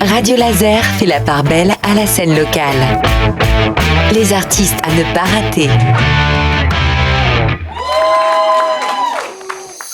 Radio Laser fait la part belle à la scène locale. Les artistes à ne pas rater.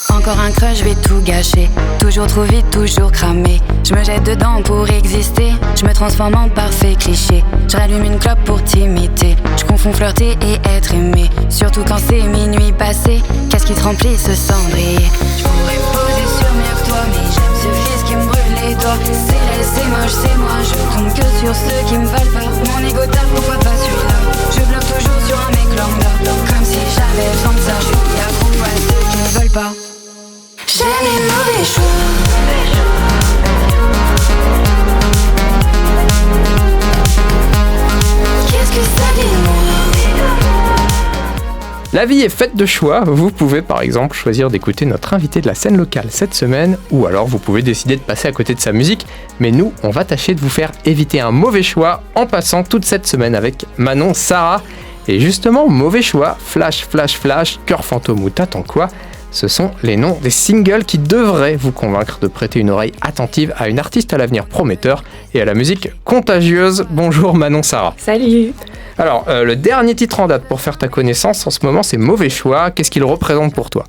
Encore un crush, je vais tout gâcher. Toujours trop vite, toujours cramé. Je me jette dedans pour exister. Je me transforme en parfait cliché. Je rallume une clope pour t'imiter. Je confonds flirter et être aimé. Surtout quand c'est minuit passé. Qu'est-ce qui te remplit ce cendrier? Je pourrais poser sur mieux que toi, mais j'aime ce fils qui me brûle les doigts. C'est laid, c'est moche, c'est moi. Je tombe que sur ceux qui me valent pas. Mon ego tape, pourquoi pas celui-là? Je bloque toujours sur un mec lambda. Comme si j'avais besoin de ça. Je suis accro à ceux qui me veulent pas. J'ai mes mauvais choix. Qu'est-ce que ça dit de moi? La vie est faite de choix. Vous pouvez par exemple choisir d'écouter notre invité de la scène locale cette semaine, ou alors vous pouvez décider de passer à côté de sa musique. Mais nous, on va tâcher de vous faire éviter un mauvais choix en passant toute cette semaine avec Manon Sarah. Et justement, mauvais choix, flash, flash, flash, cœur fantôme ou t'attends quoi? Ce sont les noms des singles qui devraient vous convaincre de prêter une oreille attentive à une artiste à l'avenir prometteur et à la musique contagieuse. Bonjour Manon Sarah. Salut. Alors, le dernier titre en date pour faire ta connaissance en ce moment, c'est Mauvais Choix. Qu'est-ce qu'il représente pour toi?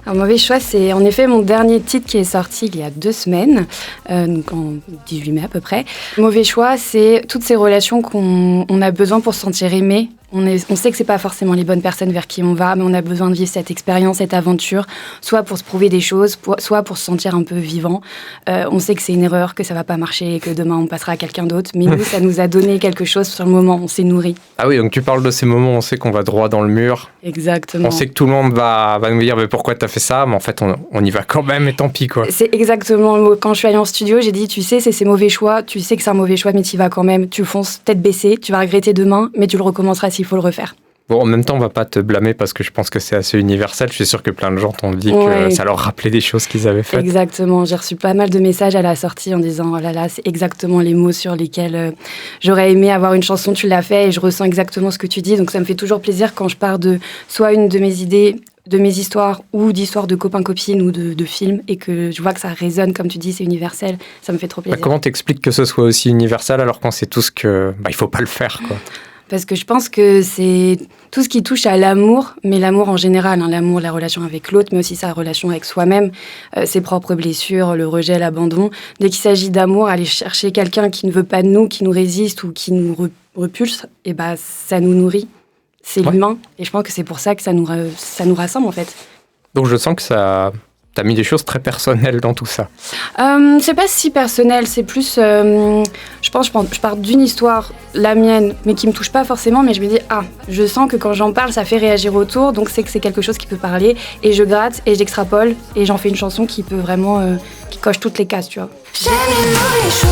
Alors, Mauvais Choix, c'est en effet mon dernier titre qui est sorti il y a 2 semaines, donc en 18 mai à peu près. Mauvais Choix, c'est toutes ces relations qu'on a besoin pour se sentir aimé. On sait que c'est pas forcément les bonnes personnes vers qui on va, mais on a besoin de vivre cette expérience, cette aventure, soit pour se prouver des choses, soit pour se sentir un peu vivant. On sait que c'est une erreur, que ça va pas marcher, et que demain on passera à quelqu'un d'autre, mais nous, ça nous a donné quelque chose sur le moment, on s'est nourri. Ah oui, donc tu parles de ces moments où on sait qu'on va droit dans le mur. Exactement. On sait que tout le monde va nous dire mais pourquoi t'as fait ça, mais en fait on y va quand même et tant pis quoi. C'est exactement le mot. Quand je suis allée en studio, j'ai dit tu sais, c'est ces mauvais choix, tu sais que c'est un mauvais choix, mais tu y vas quand même, tu fonces tête baissée, tu vas regretter demain, mais tu le recommenceras s'il faut le refaire. Bon, en même temps, on va pas te blâmer parce que je pense que c'est assez universel. Je suis sûr que plein de gens t'ont dit que ça leur rappelait des choses qu'ils avaient faites. Exactement. J'ai reçu pas mal de messages à la sortie en disant « Oh là là, c'est exactement les mots sur lesquels j'aurais aimé avoir une chanson, tu l'as fait et je ressens exactement ce que tu dis. » Donc ça me fait toujours plaisir quand je pars de soit une de mes idées, de mes histoires ou d'histoires de copains-copines ou de films et que je vois que ça résonne, comme tu dis, c'est universel. Ça me fait trop plaisir. Comment t'expliques que ce soit aussi universel alors qu'on sait tous que il faut pas le faire quoi? Parce que je pense que c'est tout ce qui touche à l'amour, mais l'amour en général, l'amour, la relation avec l'autre, mais aussi sa relation avec soi-même, ses propres blessures, le rejet, l'abandon. Dès qu'il s'agit d'amour, aller chercher quelqu'un qui ne veut pas de nous, qui nous résiste ou qui nous repulse, et ça nous nourrit. C'est l'humain, et je pense que c'est pour ça que ça nous rassemble en fait. Donc je sens que t'as mis des choses très personnelles dans tout ça. C'est pas si personnel, c'est plus... je pars d'une histoire, la mienne, mais qui me touche pas forcément, mais je me dis, je sens que quand j'en parle, ça fait réagir autour, donc c'est que c'est quelque chose qui peut parler, et je gratte, et j'extrapole, et j'en fais une chanson qui peut vraiment... qui coche toutes les cases, tu vois. J'ai mes mauvais choix.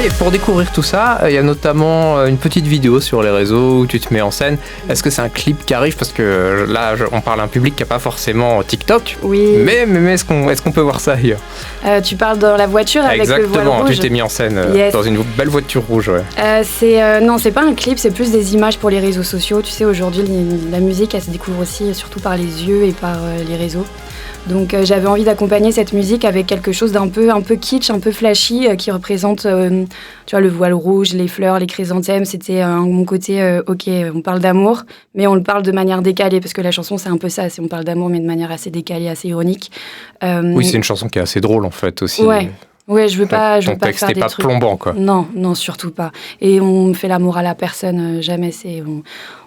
Et pour découvrir tout ça, il y a notamment une petite vidéo sur les réseaux où tu te mets en scène. Est-ce que c'est un clip qui arrive? Parce que là, on parle à un public qui n'a pas forcément TikTok. Oui. Mais est-ce qu'on peut voir ça ailleurs? Tu parles dans la voiture avec le voile rouge. Exactement, tu t'es mis en scène dans une belle voiture rouge. Ouais. Non, c'est pas un clip, c'est plus des images pour les réseaux sociaux. Tu sais, aujourd'hui, la musique, elle se découvre aussi surtout par les yeux et par les réseaux. Donc j'avais envie d'accompagner cette musique avec quelque chose d'un peu kitsch, un peu flashy, qui représente tu vois, le voile rouge, les fleurs, les chrysanthèmes. C'était mon côté, ok, on parle d'amour, mais on le parle de manière décalée, parce que la chanson, c'est un peu ça, on parle d'amour, mais de manière assez décalée, assez ironique. Oui, c'est une chanson qui est assez drôle, en fait, aussi. Ouais, je veux pas ton texte faire n'est des pas trucs plombant, quoi. Non, surtout pas. Et on fait l'amour à la personne, jamais.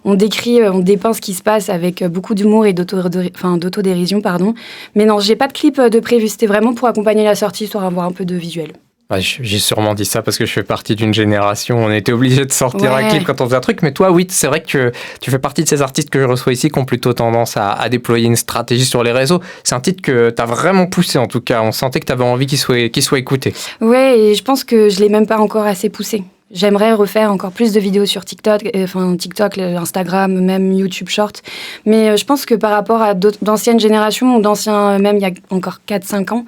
On décrit, on dépeint ce qui se passe avec beaucoup d'humour et d'autodérision, pardon. Mais non, j'ai pas de clip de prévu. C'était vraiment pour accompagner la sortie, histoire d'avoir un peu de visuel. J'ai sûrement dit ça parce que je fais partie d'une génération. On était obligé de sortir un clip quand on faisait un truc. Mais toi, oui, c'est vrai que tu fais partie de ces artistes que je reçois ici qui ont plutôt tendance à déployer une stratégie sur les réseaux. C'est un titre que tu as vraiment poussé en tout cas. On sentait que tu avais envie qu'il soit écouté. Ouais, et je pense que je l'ai même pas encore assez poussé. J'aimerais refaire encore plus de vidéos sur TikTok, Instagram, même YouTube Short. Mais je pense que par rapport à d'anciennes générations, ou d'anciens, même il y a encore 4-5 ans,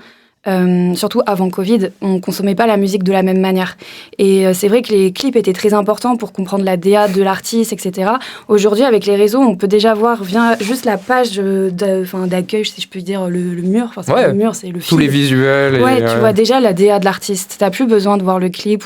surtout avant Covid, on consommait pas la musique de la même manière. Et c'est vrai que les clips étaient très importants pour comprendre la DA de l'artiste, etc. Aujourd'hui, avec les réseaux, on peut déjà voir juste la page d'accueil, si je peux dire, le mur. Enfin, c'est pas le mur, c'est le feed. Tous les visuels. Tu vois déjà la DA de l'artiste. T'as plus besoin de voir le clip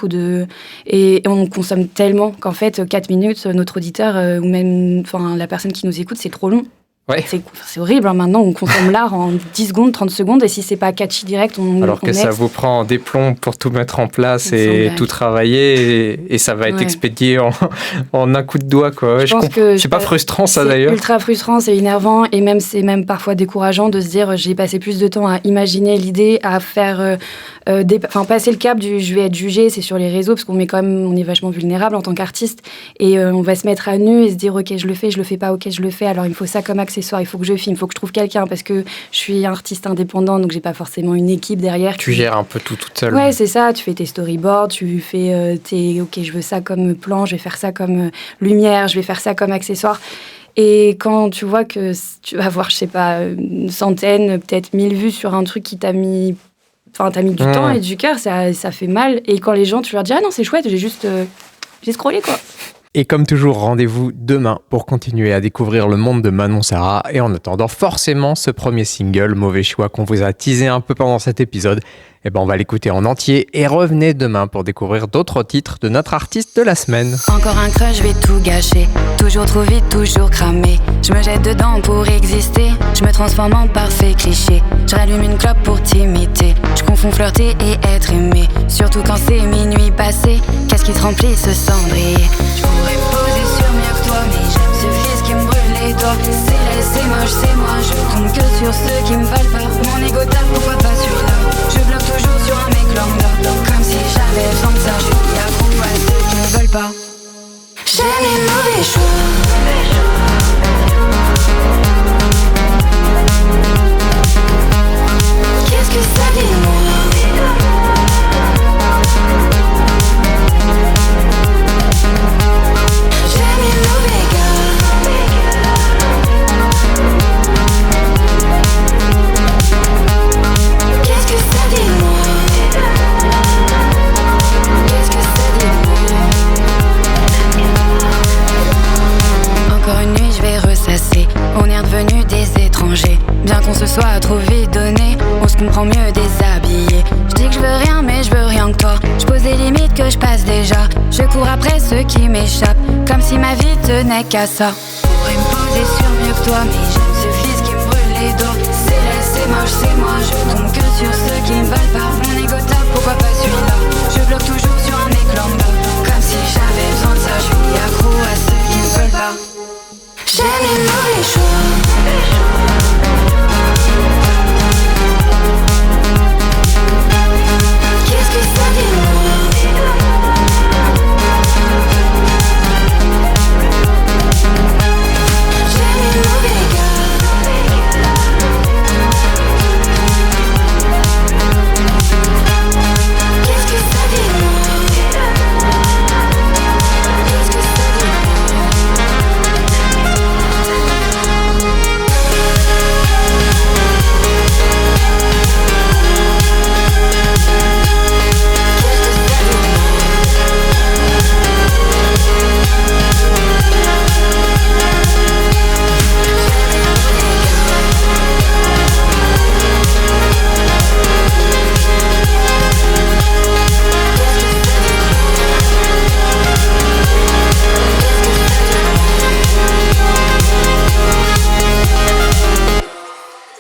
et on consomme tellement qu'en fait, 4 minutes, notre auditeur ou même la personne qui nous écoute, c'est trop long. Ouais. C'est horrible, hein. Maintenant on consomme l'art en 10 secondes, 30 secondes, et si c'est pas catchy direct, alors que ça vous prend des plombs pour tout mettre en place et tout travailler, et ça va être expédié en un coup de doigt, quoi. Ouais, je pense que c'est pas frustrant, ça, d'ailleurs. C'est ultra frustrant, c'est énervant, et c'est même parfois décourageant de se dire j'ai passé plus de temps à imaginer l'idée, à faire passer le cap du je vais être jugé, c'est sur les réseaux, parce on est vachement vulnérable en tant qu'artiste, et on va se mettre à nu et se dire ok, je le fais pas, ok, je le fais, alors il me faut ça comme accessoire, il faut que je filme, il faut que je trouve quelqu'un, parce que je suis artiste indépendant, donc j'ai pas forcément une équipe derrière. Tu gères un peu tout toute seule. Ouais, c'est ça, tu fais tes storyboards, tu fais ok, je veux ça comme plan, je vais faire ça comme lumière, je vais faire ça comme accessoire. Et quand tu vois que tu vas avoir, je sais pas, une centaine, peut-être 1000 vues sur un truc qui t'as mis du temps et du cœur, ça fait mal. Et quand les gens, tu leur dis « Ah non, c'est chouette, j'ai scrollé, quoi ». Et comme toujours, rendez-vous demain pour continuer à découvrir le monde de Manon Sarah. Et en attendant, forcément, ce premier single, Mauvais choix, qu'on vous a teasé un peu pendant cet épisode, on va l'écouter en entier. Et revenez demain pour découvrir d'autres titres de notre artiste de la semaine. Encore un crush, je vais tout gâcher. Toujours trop vite, toujours cramé. Je me jette dedans pour exister. Je me transforme en parfait cliché. Je rallume une clope pour t'imiter. Je confonds flirter et être aimé. Surtout quand c'est minuit passé. Qu'est-ce qui te remplit ce cendrier? Je pourrais me poser sur mieux que toi, mais j'aime ce fils qui me brûle les doigts. C'est laid, c'est moche, c'est moi. Je tombe que sur ceux qui me valent pas. Mon ego tape, pourquoi pas celui-là? Je bloque toujours sur un mec lambda. Comme si j'avais besoin de ça. Je suis accro à ceux qui ne veulent pas. J'aime les mauvais choix. Qu'est-ce que ça dit de moi? J'aime les mauvais gars. Qu'est-ce que ça dit de moi? Qu'est-ce que ça dit de moi? Encore une nuit, je vais ressasser. On est redevenus des étrangers. Bien qu'on se soit trop vite donné, on se comprend mieux déshabillé. Je dis que je veux rien, mais je veux rien encore. Je pose des limites que je passe déjà. Je cours après ceux qui m'échappent, comme si ma vie tenait qu'à ça. Pourrais me poser sur mieux que toi, mais j'aime ce